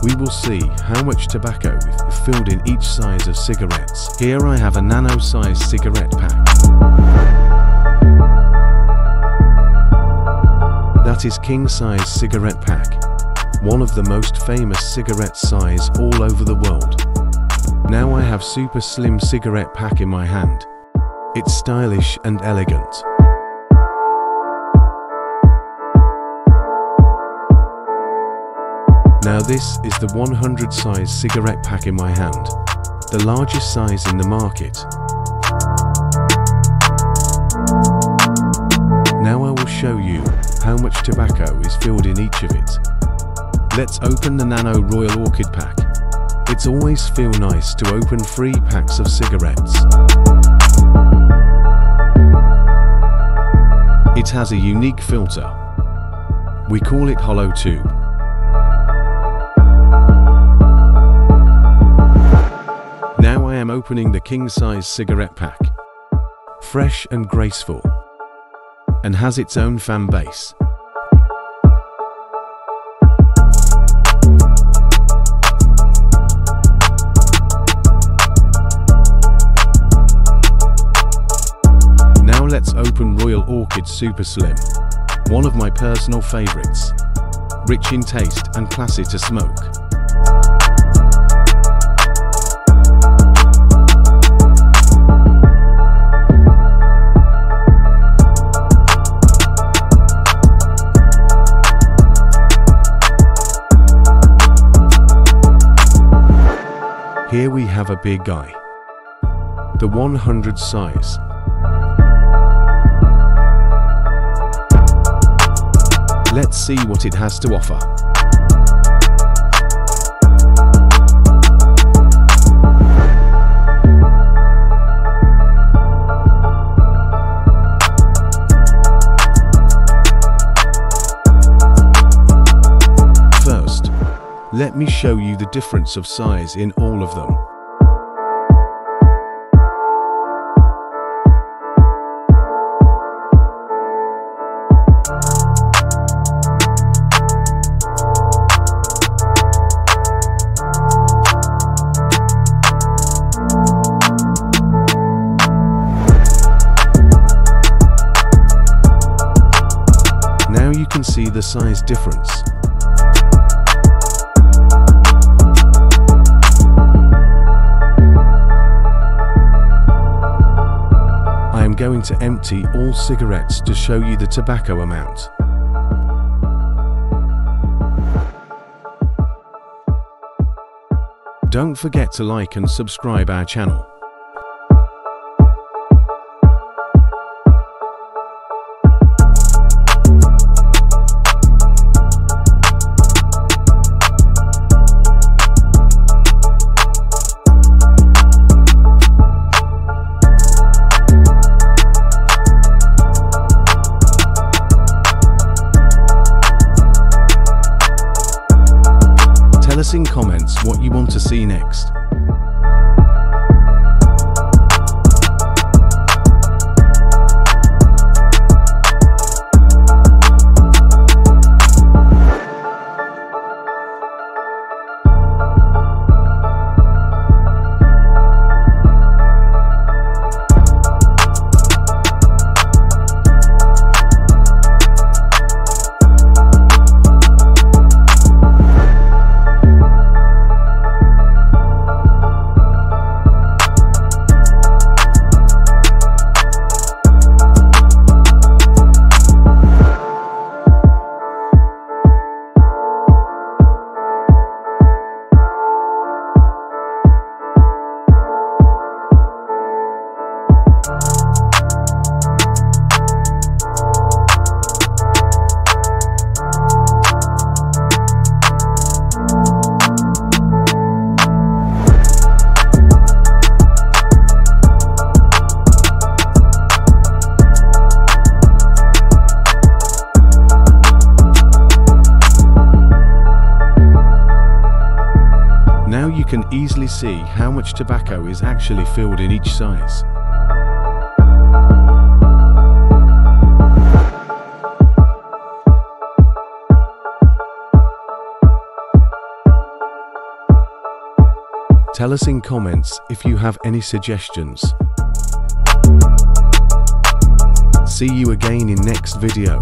we will see how much tobacco is filled in each size of cigarettes. Here I have a Nano Size cigarette pack. That is king size cigarette pack, one of the most famous cigarette size all over the world. Now I have super slim cigarette pack in my hand. It's stylish and elegant. Now this is the 100 size cigarette pack in my hand, the largest size in the market. Now I will show you how much tobacco is filled in each of it. Let's open the Nano Royal Orchid pack. It's always feel nice to open 3 packs of cigarettes. It has a unique filter. We call it hollow tube. Now I am opening the king size cigarette pack. Fresh and graceful, and has its own fan base. Now let's open Royal Orchid Super Slim, one of my personal favorites. Rich in taste and classy to smoke. Here we have a big guy, the 100 size. Let's see what it has to offer. First, let me show you the difference of size in all of them. Now you can see the size difference. I am going to empty all cigarettes to show you the tobacco amount. Don't forget to like and subscribe our channel. Tell us in comments what you want to see next. Now you can easily see how much tobacco is actually filled in each size. Tell us in comments if you have any suggestions. See you again in next video.